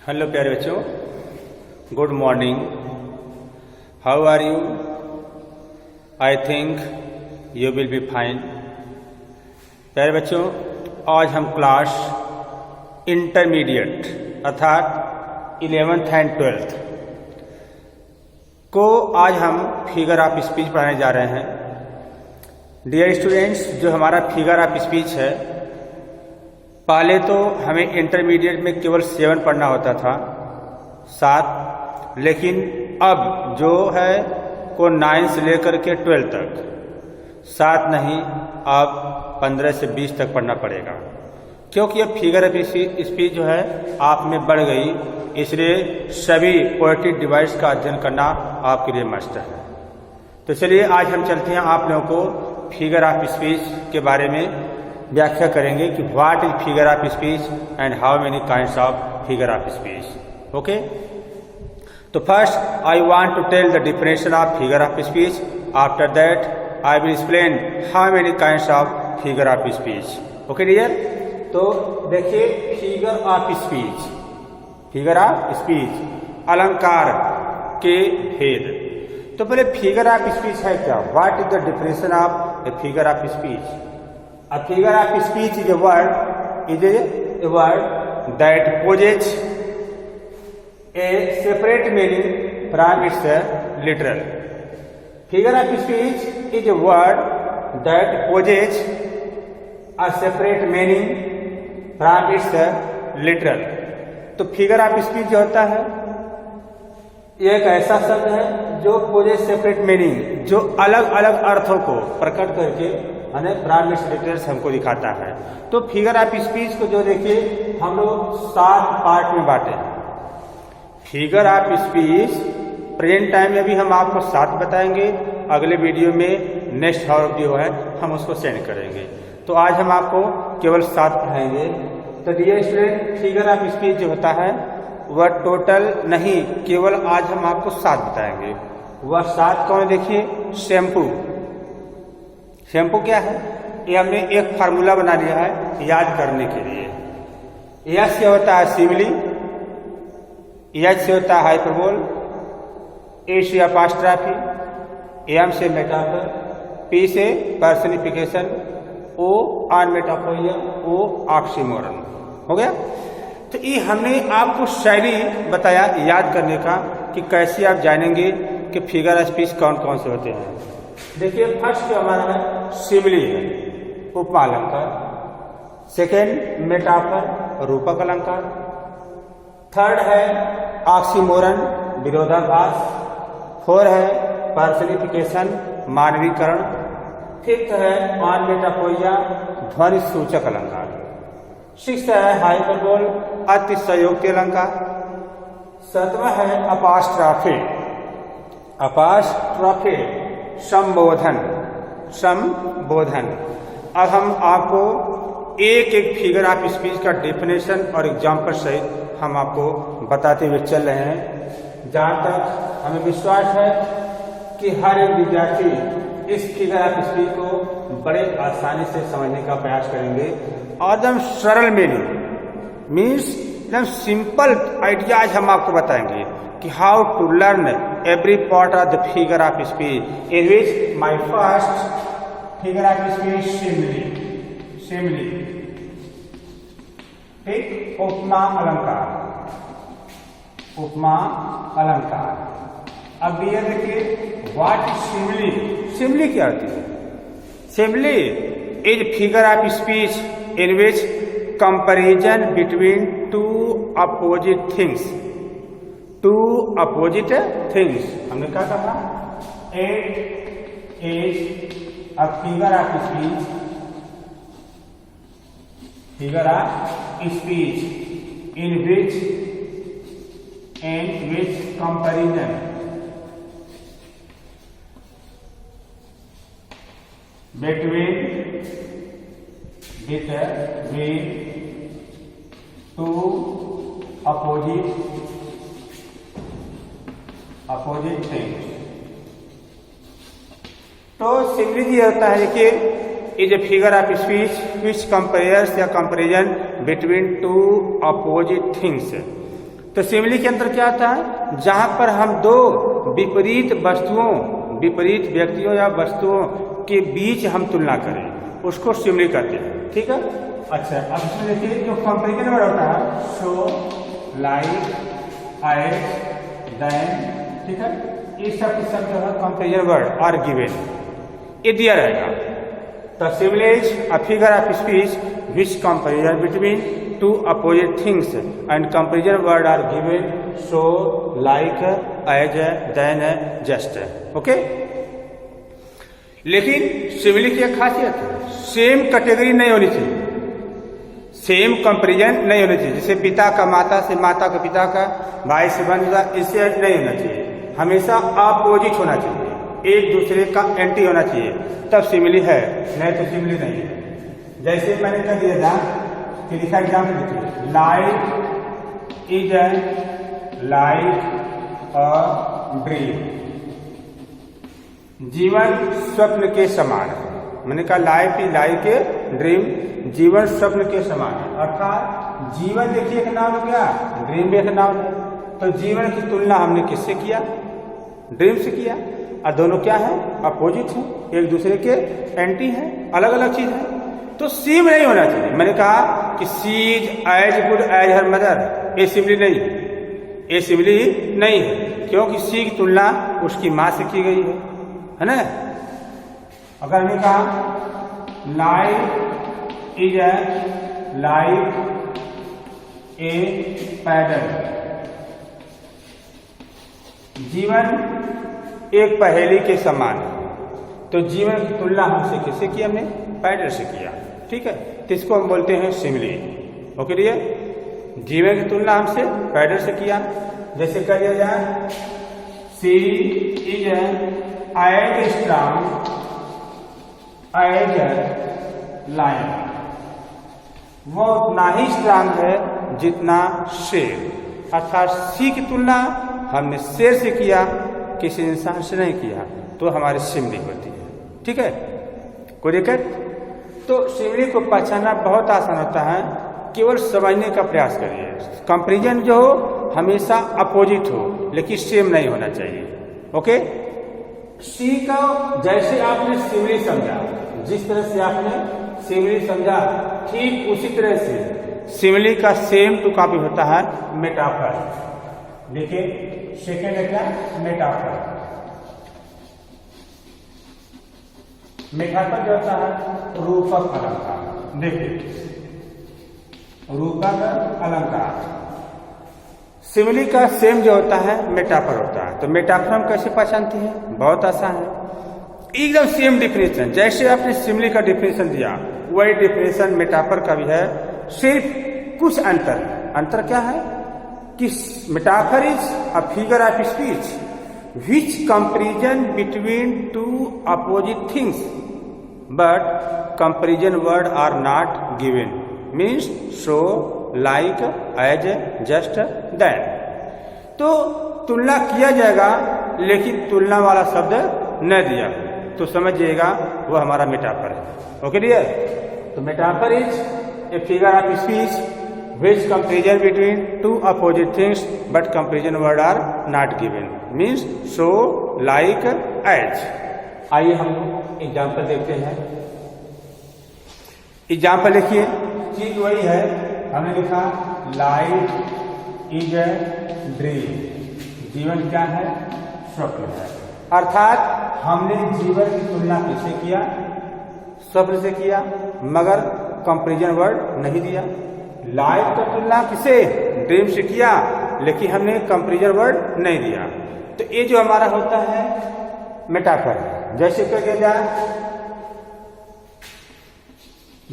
Hello प्यारे बच्चों, good morning. How are you? I think you will be fine. प्यारे बच्चों, आज हम क्लास इंटरमीडिएट अर्थात 11th एंड 12th को आज हम फिगर ऑफ स्पीच पढ़ाने जा रहे हैं। डियर स्टूडेंट्स, जो हमारा फिगर ऑफ स्पीच है, पहले तो हमें इंटरमीडिएट में केवल 7 पढ़ना होता था, 7, लेकिन अब जो है को 9 से लेकर के 12 तक 7 नहीं, अब 15 से 20 तक पढ़ना पड़ेगा, क्योंकि अब फिगर ऑफ स्पीच जो है आप में बढ़ गई। इसलिए सभी पोएटिक डिवाइस का अध्ययन करना आपके लिए मस्ट है। तो चलिए आज हम चलते हैं, आप लोगों को फिगर ऑफ स्पीच के बारे में व्याख्या करेंगे कि what is figure of speech and how many kinds of figure of speech. Okay, तो first I want to tell the definition of figure of speech. After that I will explain how many kinds of figure of speech. Okay dear, तो देखिए figure of speech, figure of speech अलंकार के भेद। तो पहले figure of speech है क्या? What is the definition of A figure of speech? A figure of speech is a word that possesses a separate meaning from its literal. Figure of speech is a word that possesses a separate meaning from its literal. तो figure of speech जो होता है ये एक ऐसा शब्द है जो पोजेस सेपरेट मीनिंग, जो अलग अलग अर्थों को प्रकट करके फ्रॉम इट्स लिटरल्स हमको दिखाता है। तो फिगर ऑफ स्पीच को जो देखिए हम लोग 7 पार्ट में बांटे हैं। Figure of speech present time में भी हम आपको 7 बताएंगे, अगले वीडियो में नेक्स्ट वीडियो है हम उसको सेंड करेंगे। तो आज हम आपको केवल 7 पढ़ाएंगे। तो dear student, figure of speech जो होता है वह टोटल नहीं, केवल आज हम आपको 7 बताएंगे। वह 7 कौन? देखिए, शैम्पू। शैम्पू क्या है? ये हमने एक फार्मूला बना लिया है याद करने के लिए। एस से होता है सिमिली, एच से होता है हाइपरबोल, ए से अपॉस्ट्रॉफी, एम से मेटाफर, पी से personification, O onomatopoeia, O oxymoron. हो गया? तो ये हमने आपको शैली बताया याद करने का कि कैसे आप जानेंगे कि फिगर ऑफ स्पीच कौन कौन से होते हैं। देखिए, फर्स्ट जो हमारा है सिमिली है, उपमा अलंकार। सेकेंड मेटाफर, रूपक अलंकार। थर्ड है ऑक्सीमोरन, विरोधाभास। 4 है पर्सनिफिकेशन, मानवीकरण। 5th है ऑन मेटाफोरिया, ध्वनि सूचक अलंकार। 6th है हाइपरबोल, अतिशयोक्ति अलंकार। 7वां है अपॉस्ट्रॉफी, अपॉस्ट्रॉफी संबोधन, संबोधन। अब हम आपको एक एक फिगर ऑफ स्पीच का डेफिनेशन और एग्जाम्पल सहित हम आपको बताते हुए चल रहे हैं। जहां तक हमें विश्वास है कि हर एक विद्यार्थी इस फिगर ऑफ स्पीच को बड़े आसानी से समझने का प्रयास करेंगे और एकदम सरल मीनिंग मीन्स एकदम सिंपल आइडियाज हम आपको बताएंगे कि how to learn every part of the figure of speech, in which my first figure of speech simile. Simile, ठीक, उपमा अलंकार, उपमा अलंकार। अब ये देखिए व्हाट इज सिमिली। सिमिली क्या होती है? Simile is figure of speech in which comparison between 2 opposite things, 2 opposite things. हमने क्या कहा? It is a figure of speech, figure of speech in which comparison between 2 opposite things। तो simile ये होता है कि is a figure of speech which compares या comparison between 2 opposite things. तो सिमिली के अंदर क्या होता है, जहां पर हम दो विपरीत वस्तुओं, विपरीत व्यक्तियों या वस्तुओं के बीच हम तुलना करें, उसको सिमिली कहते हैं। ठीक है। अच्छा, अब इसमें देखिए जो कंपैरिजन वर्ड होता है, सो, लाइक, एज, देन, ठीक है, ये सब के सब जो है कंपैरिजन वर्ड आर गिवन, ये दिया रहेगा। The simile is a figure of speech which comparison between two opposite things and comparison word are given, so, like, as, then, just. Okay. लेकिन सिमिली की एक खासियत है, सेम कैटेगरी नहीं होनी चाहिए, सेम कंपैरिजन नहीं होना चाहिए। जैसे पिता का माता से, माता का पिता का, भाई से बहन का, इससे नहीं होना चाहिए। हमेशा अपोजिट होना चाहिए, एक दूसरे का एंटी होना चाहिए, तब सिमिली है, नहीं तो सिमिली नहीं है। जैसे मैंने कह दिया था कि लिखा एग्जाम्पल देखिए, life is like a dream, जीवन स्वप्न के समान है। मैंने कहा life is like a dream, जीवन स्वप्न के समान है। अर्थात जीवन देखिए एक नाम हो गया, ड्रीम भी एक नाम है। तो जीवन की तुलना हमने किससे किया, ड्रीम से किया, और दोनों क्या है, अपोजिट है, एक दूसरे के एंटी है, अलग अलग चीज है, तो सेम नहीं होना चाहिए। मैंने कहा कि she is as good as her mother, ये सिमिली नहीं, ये सिमिली नहीं है, क्योंकि सी की तुलना उसकी माँ से की गई है ना। अगर हमने कहा life is like a paddle, जीवन एक पहेली के समान है, तो जीवन की तुलना हमसे किससे किया, हमने पैडल से किया। ठीक है, तो इसको हम बोलते हैं सिमिली। ओके डियर, जीवन की तुलना हमसे पैडल से किया। जैसे कह दिया जाए, she is as strong as lion, वो उतना ही स्ट्रांग है जितना शेर। अर्थात सी की तुलना हमने शेर से किया, किसी इंसान से नहीं किया, तो हमारी सिमिली होती है। ठीक है, कोई दिक्कत? तो सिमिली को पहचानना बहुत आसान होता है, केवल समझने का प्रयास करिए। कंपैरिजन जो हो हमेशा अपोजिट हो, लेकिन सेम नहीं होना चाहिए। ओके। सी का जैसे आपने सिमिली समझा, जिस तरह से आपने सिमिली समझा, ठीक उसी तरह से सिमिली का सेम टू कॉपी होता है मेटाफर। देखिए सेकेंड है क्या, मेटाफर। मेटाफर जो होता है रूपक अलंकार। देखिए रूपक अलंकार, सिमिली का सेम जो होता है मेटाफर होता है। तो मेटाफर हम कैसे पहचानते हैं, बहुत आसान है, एकदम सेम डिफिनेशन। जैसे आपने सिमिली का डिफिनेशन दिया, वही डिफिनेशन मेटाफर का भी है, सिर्फ कुछ अंतर है। अंतर क्या है कि metaphor is a figure of speech which comparison between two opposite things but comparison word are not given, means so, like, as, just, then. तो तुलना किया जाएगा, लेकिन तुलना वाला शब्द न दिया, तो समझिएगा वो हमारा मेटाफर है। ओके डियर, तो metaphor is a figure of speech which comparison between two opposite things but comparison word are not given, means so, like, as. आइए हम एग्जाम्पल देखते हैं। एग्जाम्पल देखिए, चीज वही है, हमने लिखा लाइफ इज ए ड्रीम, जीवन क्या है, स्वप्न है। अर्थात हमने जीवन की तुलना किससे किया, स्वप्न से किया, मगर कंपैरिजन वर्ड नहीं दिया। लाइफ का तुलना किसे, ड्रीम से किया, लेकिन हमने कंपैरिजन वर्ड नहीं दिया। तो ये जो हमारा होता है मेटाफर। जैसे कह जाए,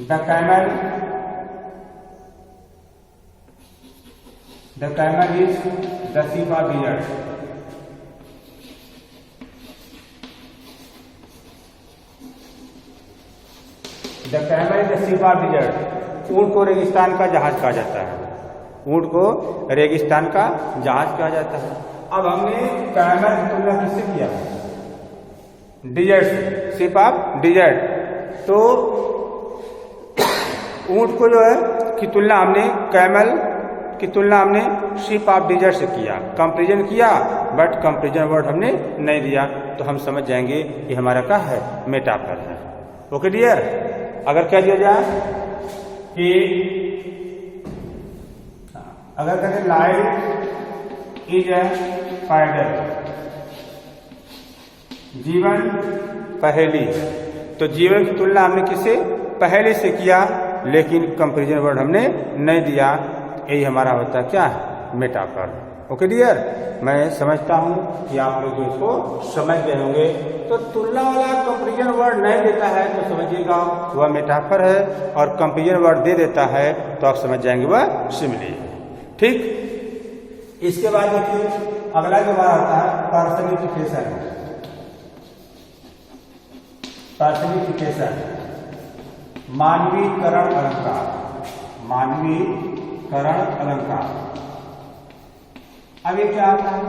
the camel is the ship of dessert. The camel is the ship of dessert. ऊंट को रेगिस्तान का जहाज कहा जाता है, ऊंट को रेगिस्तान का जहाज कहा जाता है। अब हमने कैमल की तुलना किससे किया, डिजर्ट, शिप ऑफ डिजर्ट। तो ऊंट को जो है की तुलना हमने कैमल की तुलना हमने शिप ऑफ डिजर्ट से किया, कंपेरिजन किया, बट कंपेरिजन वर्ड हमने नहीं दिया, तो हम समझ जाएंगे कि हमारा क्या है, मेटाफर है। ओके डियर, अगर कह दिया जाए कि अगर कहते लाइफ इज ए पैडल, जीवन पहेली, तो जीवन की तुलना हमने किससे, पहेली से किया, लेकिन कंपेरिजन वर्ड हमने नहीं दिया। यही हमारा होता है क्या, मेटाफर। ओके डियर, मैं समझता हूं कि आप लोग इसको समझ गए होंगे। तो तुलना वाला कंपेरिजन वर्ड नहीं देता है तो समझिएगा वह मेटाफर है, और कंपेरिजन वर्ड दे देता है तो आप समझ जाएंगे वह सिमिली है। ठीक, इसके बाद देखिए अगला जो हमारा होता है पर्सनिफिकेशन। पर्सनिफिकेशन, मानवीकरण अलंकार, मानवीकरण अलंकार। अब ये क्या होता है,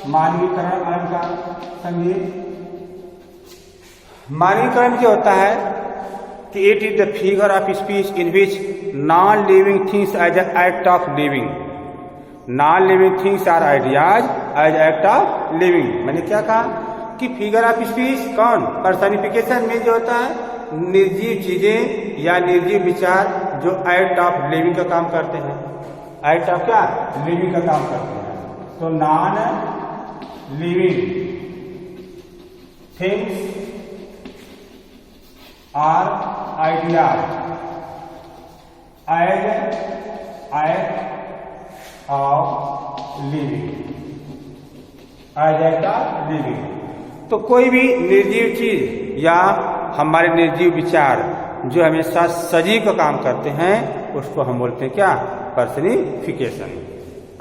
मानवीकरण अलंकार? समझिए, मानवीकरण क्या होता है कि it is the figure of speech in which non living things as a act of living, non living things are ideas as act of living. मैंने क्या कहा कि फिगर ऑफ स्पीच कौन, पर्सनिफिकेशन में जो होता है निर्जीव चीजें या निर्जीव विचार जो एक्ट ऑफ लिविंग का काम करते हैं, एक्ट ऑफ क्या, लिविंग का काम करते हैं। तो non living things are ideas as act of living, as act of living. तो कोई भी निर्जीव चीज या हमारे निर्जीव विचार जो हमेशा सजीव का काम करते हैं उसको हम बोलते हैं क्या, पर्सनिफिकेशन।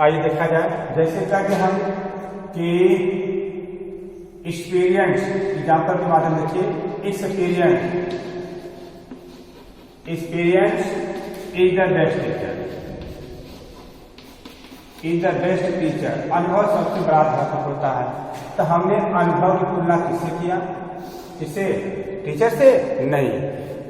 आइए देखा जाए, जैसे कहते हम कि एक्सपीरियंस, एग्जाम्पल के माध्यम देखिए, experience, experience is the best teacher, is the best teacher. अनुभव सबसे बड़ा अध्यापक होता है। तो हमने अनुभव की तुलना किससे किया, किससे, टीचर से नहीं,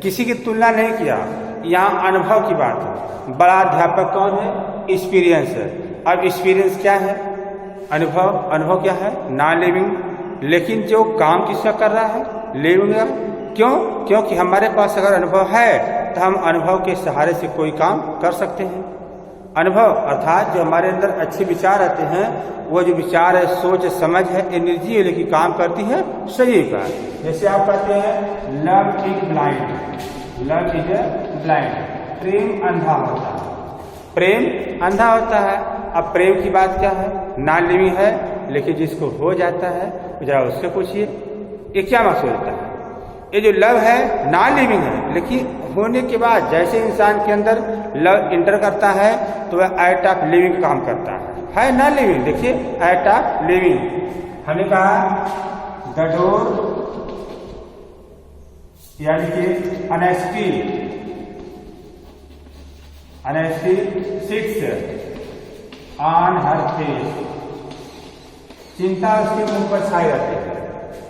किसी की तुलना नहीं किया। यहाँ अनुभव की बात है। बड़ा अध्यापक कौन है, एक्सपीरियंस है। अब एक्सपीरियंस क्या है, अनुभव, अनुभव क्या है, नॉन लिविंग, लेकिन जो काम किसका कर रहा है, लिविंग है। क्यों, क्योंकि हमारे पास अगर अनुभव है तो हम अनुभव के सहारे से कोई काम कर सकते हैं। अनुभव अर्थात जो हमारे अंदर अच्छे विचार आते हैं, वो जो विचार है, सोच समझ है, एनर्जी है, लेकिन काम करती है सजीव का। जैसे आप कहते हैं love is blind, love is blind, प्रेम अंधा होता है, प्रेम अंधा होता है। अब प्रेम की बात क्या है, नॉन लिविंग है, लेकिन जिसको हो जाता है जरा उससे पूछिए ये क्या महसूस होता है। ये जो लव है नॉन लिविंग है, लेकिन होने के बाद जैसे इंसान के अंदर लव इंटर करता है तो वह एक्ट ऑफ लिविंग काम करता है नॉन लिविंग। देखिए एक्ट ऑफ लिविंग, हमने कहा द डोर, यानी कि honesty, honesty sits on her face, चिंता उसके मुख पर छाई रहती है।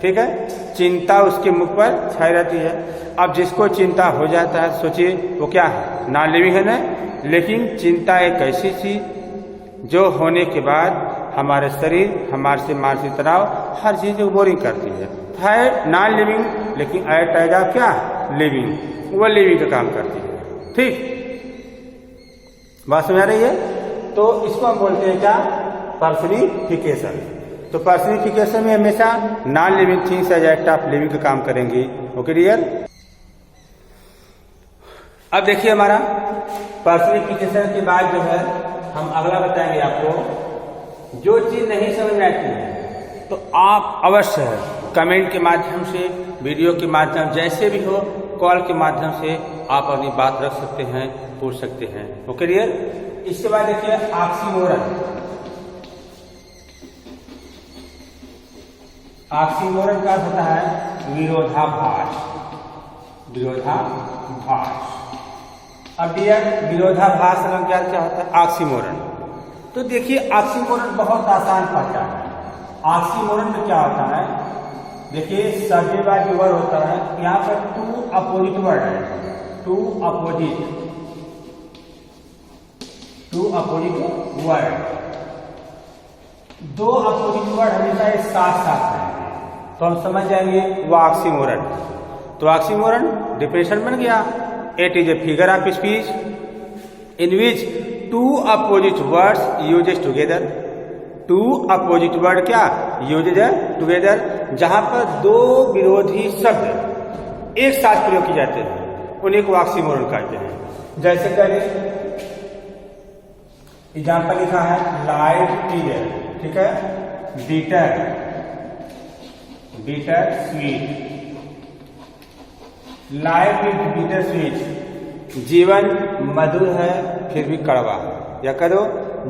ठीक है, चिंता उसके मुख पर छाई रहती है। अब जिसको चिंता हो जाता है, सोचिए वो क्या है, नॉन लिविंग है ना। लेकिन चिंता एक ऐसी चीज जो होने के बाद हमारे शरीर, हमारे से मानसिक तनाव, हर चीज को बोरिंग करती है नॉन लिविंग, लेकिन एट ऑफ क्या, लिविंग, वो लिविंग का काम करती है। ठीक, बात समझ आ रही है। तो इसको हम बोलते हैं क्या, पर्सनिफिकेशन। तो पर्सनिफिकेशन में हमेशा non living things as act of living का काम करेंगी। ओके डियर, अब देखिए हमारा पर्सनिफिकेशन के बाद जो है हम अगला बताएंगे आपको। जो चीज नहीं समझ में आती है तो आप अवश्य कमेंट के माध्यम से, वीडियो के माध्यम, जैसे भी हो, कॉल के माध्यम से आप अपनी बात रख सकते हैं, पूछ सकते हैं। ओके डियर, इसके बाद देखिए ऑक्सीमोरन। ऑक्सीमोरन का होता है विरोधाभास, विरोधाभास। अब डियर विरोधाभास क्या क्या होता है, ऑक्सीमोरन। तो देखिए ऑक्सीमोरन बहुत आसान पहचान है। ऑक्सीमोरन में क्या होता है, देखिए सब्जेक्ट वर्ड होता है, यहाँ पर टू अपोजिट वर्ड है, two opposite two opposite word, दो अपोजिट वर्ड हमेशा एक साथ साथ रहेंगे तो हम समझ जाएंगे वो ऑक्सीमोरन। तो ऑक्सीमोरन डिफिनेशन बन गया, it is a figure of speech in which two opposite words uses together. Two opposite word क्या यूजेज टुगेदर, जहां पर दो विरोधी शब्द एक साथ प्रयोग किए जाते हैं उन्हीं को ऑक्सीमोरन कहते हैं। जैसे पहले एग्जाम्पल लिखा है लाइट टीजर, ठीक है, bitter, bitter sweet, life is bitter sweet, जीवन मधुर है फिर भी कड़वा, या करो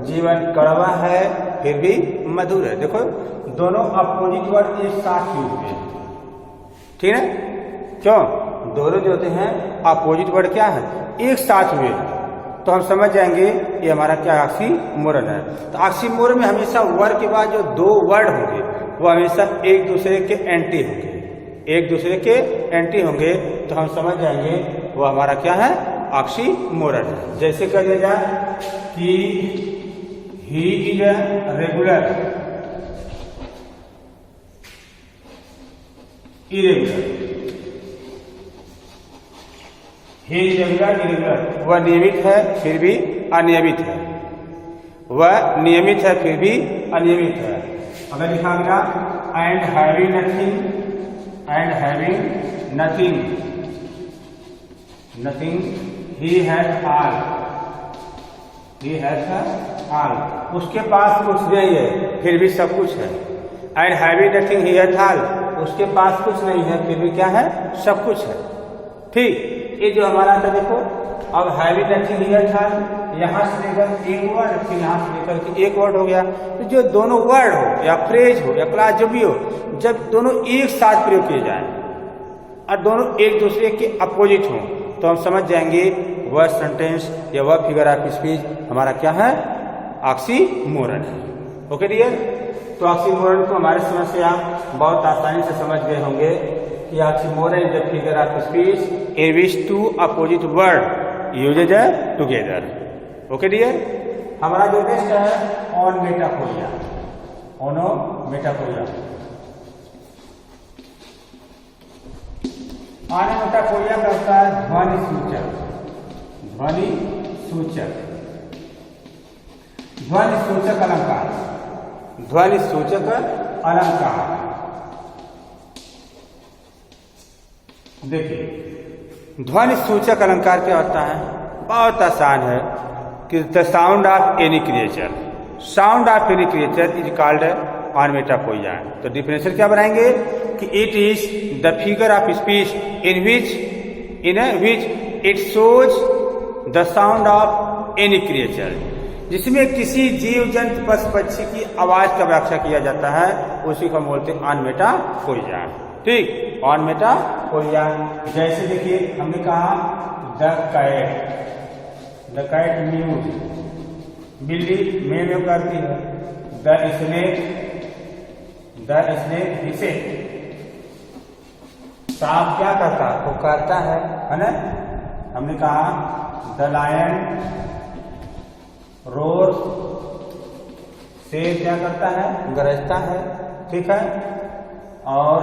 जीवन कड़वा है फिर भी मधुर है। देखो दोनों अपोजिट वर्ड एक साथ यूज हुए, ठीक है, क्यों दोनों जो होते हैं अपोजिट वर्ड क्या है एक साथ हुए तो हम समझ जाएंगे ये हमारा क्या ऑक्सीमोरन है। तो ऑक्सीमोरन में हमेशा वर्ड के बाद जो दो वर्ड होंगे वो हमेशा एक दूसरे के एंटी होंगे, एक दूसरे के एंटी होंगे तो हम समझ जाएंगे वो हमारा क्या है ऑक्सीमोरन है। जैसे कह दिया जाए कि he is regular irregular, he is regular irregular, वह नियमित है फिर भी अनियमित है, वह नियमित है फिर भी अनियमित है। अगर लिखा गया and having nothing, and having nothing, nothing he has all, he has all, उसके पास कुछ नहीं है फिर भी सब कुछ है। And having nothing he has all, उसके पास कुछ नहीं है फिर भी क्या है सब कुछ है। ठीक, ये जो हमारा था देखो, अब having nothing he has all, यहां से लेकर एक वर्ड फिर यहां से लेकर के एक वर्ड हो गया। तो जो दोनों वर्ड हो या फ्रेज हो या क्लास जो भी हो, जब दोनों एक साथ प्रयोग किए जाए और दोनों एक दूसरे के अपोजिट हों तो हम समझ जाएंगे वह सेंटेंस या वह फिगर ऑफ स्पीच हमारा क्या है ऑक्सीमोरन है। ओके डियर, तो ऑक्सीमोरन को हमारे समझ से आप बहुत आसानी से समझ गए होंगे कि oxymoron is the figure of speech in which two opposite word uses together. Okay dear, हमारा जो नेक्स्ट है ऑनमेटाफोरिया, ओनोमेटाफोरिया। ऑनोमेटाफोरिया का होता है ध्वनि सूचक, ध्वनि सूचक, ध्वनि सूचक अलंकार, ध्वनि सूचक अलंकार। देखिए ध्वनि सूचक अलंकार क्या होता है, बहुत आसान है कि the sound of any creature, sound of any creature is called onomatopoeia. तो डिफिनेशन क्या बनाएंगे कि it is the figure of speech in which it shows the sound of any creature, जिसमें किसी जीव जंतु पशु पक्षी की आवाज का व्याख्या किया जाता है, उसी को बोलते हैं ऑनमेटाफोरिया। ठीक, ऑनमेटाफोरिया। जैसे देखिए हमने कहा the cat, the cat mews, बिल्ली मेव करती है। द स्नेक, द स्नेक हिसे, सांप क्या करता है पुकारता है ना। हमने कहा द लायन रोर, शेर क्या करता है गरजता है, ठीक है। और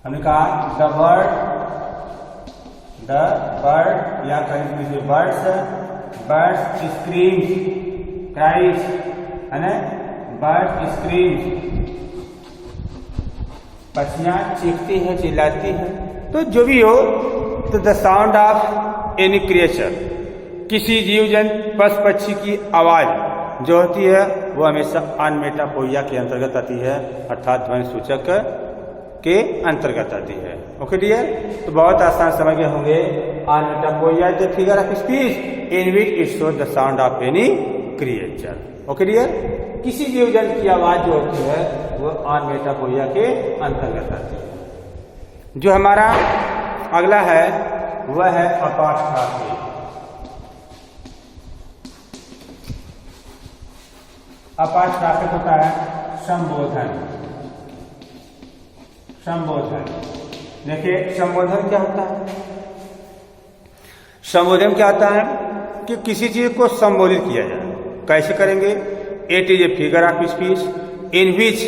हमने कहा द बर्ड या कहीं बर्ड्स, बर्ड्स स्क्रीम्स, क्राइज, है ना, बर्ड स्क्रीम्स, पक्षियां चीखती हैं चिल्लाती हैं। तो जो भी हो, तो the sound of any creature, किसी जीव जंतु पशु पक्षी की आवाज जो होती है वो हमेशा ऑनमेटाफोरिया के अंतर्गत आती है, अर्थात ध्वनि सूचक के अंतर्गत आती है। ओके डियर, तो बहुत आसान समझ गए होंगे। Onomatopoeia is the figure of speech in which it shows the sound of any creature. Okay dear, किसी जीव जंतु की आवाज जो होती है वो ऑनमेटाफोरिया के अंतर्गत आती है। जो हमारा अगला है वह है अपोस्ट्रोफी। अपोस्ट्रोफी होता है संबोधन, संबोधन। देखिए संबोधन क्या होता है, संबोधन क्या होता है कि किसी चीज को संबोधित किया जाए। कैसे करेंगे? It is a figure of speech in which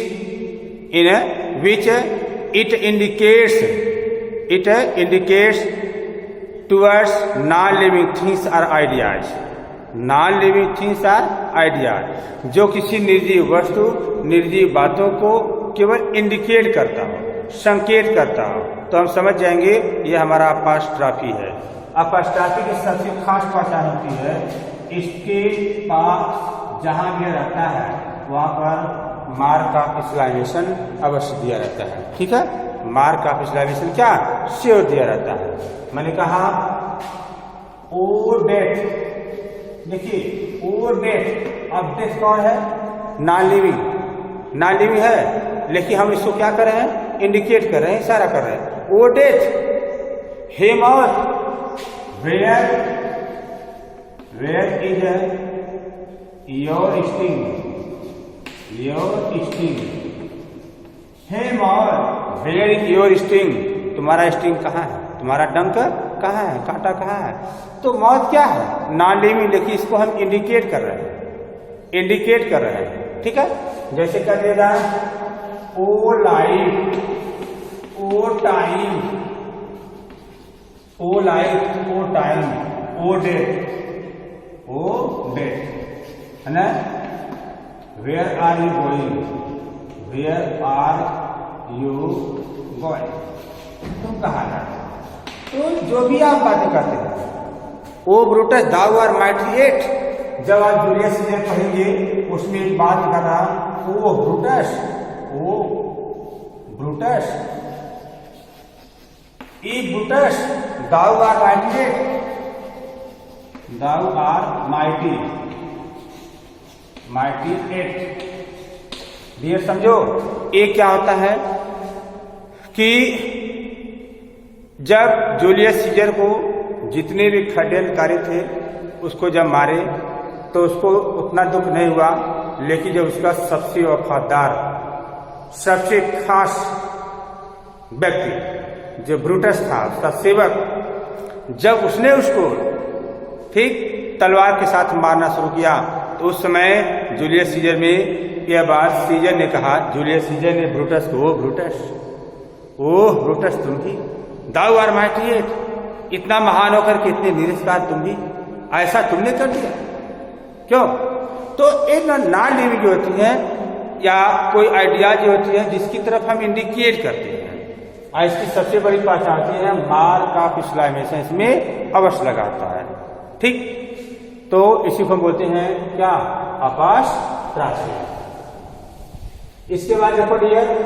it indicates towards non living things are ideas. Non living things are ideas, जो किसी निर्जीव वस्तु, निर्जीव बातों को केवल इंडिकेट करता हो, संकेत करता हो। तो हम समझ जाएंगे ये हमारा अपोस्ट्रोफी है। अपोस्ट्रोफी की सबसे खास पहचान होती है, इसके पास जहां भी रहता है वहां पर मार्क ऑफ एक्सक्लेमेशन अवश्य दिया रहता है। ठीक है, मार्क ऑफ एक्सक्लेमेशन क्या श्योर दिया रहता है। मैंने कहा ओ डेथ, देखिए ओ डेथ, अब डेथ कौन है? नॉन लिविंग, नॉन लिविंग है, लेकिन हम इसको क्या कर रहे हैं? इंडिकेट कर रहे हैं, इशारा कर रहे हैं। ओ डेथ, हे मौत, वेयर इज योर स्टिंग, हे मौत, वेयर इज योर स्टिंग, तुम्हारा स्टिंग कहाँ है, तुम्हारा डंक कहाँ है, कांटा कहाँ है। तो मौत क्या है? नॉन लिविंग, लेकिन इसको हम इंडिकेट कर रहे हैं, इंडिकेट कर रहे हैं। ठीक है, जैसे कर देगा oh life, oh time, oh life, oh time, oh death, है ना। Where are you going, where are you going, तुम कहाँ जा रहे हो। तो जो भी आप बातें करते हैं, O Brutus thou are mighty yet, जब आप जूलियस सीजर पढ़ेंगे उसमें एक बात लिखा था, O Brutus e Brutus thou are mighty yet, thou are mighty yet. Dear समझो, एक क्या होता है कि जब जूलियस सीजर को जितने भी षड्यंत्रकारी थे उसको जब मारे तो उसको उतना दुख नहीं हुआ, लेकिन जब उसका सबसे वफादार, सबसे खास व्यक्ति जो ब्रूटस था, उसका सेवक, जब उसने उसको ठीक तलवार के साथ मारना शुरू किया, तो उस समय जूलियस सीजर में यह बात सीजर ने कहा, जूलियस सीजर ने ब्रूटस को, ब्रूटस तुम भी दाउ आर माइटी एट, इतना महान होकर के इतने निरस्कार तुम भी, ऐसा तुमने कर दिया क्यों। तो एक नॉन लिविंग जो होती है या कोई आइडिया जो होती है जिसकी तरफ हम इंडिकेट करते हैं, इसकी सबसे बड़ी पहचान होती है मार्क ऑफ एक्सक्लेमेशन, इसमें अवश्य लगाता है। ठीक, तो इसी को हम बोलते हैं क्या? अपोस्ट्रोफी। इसके बाद देखो डियर, हमारे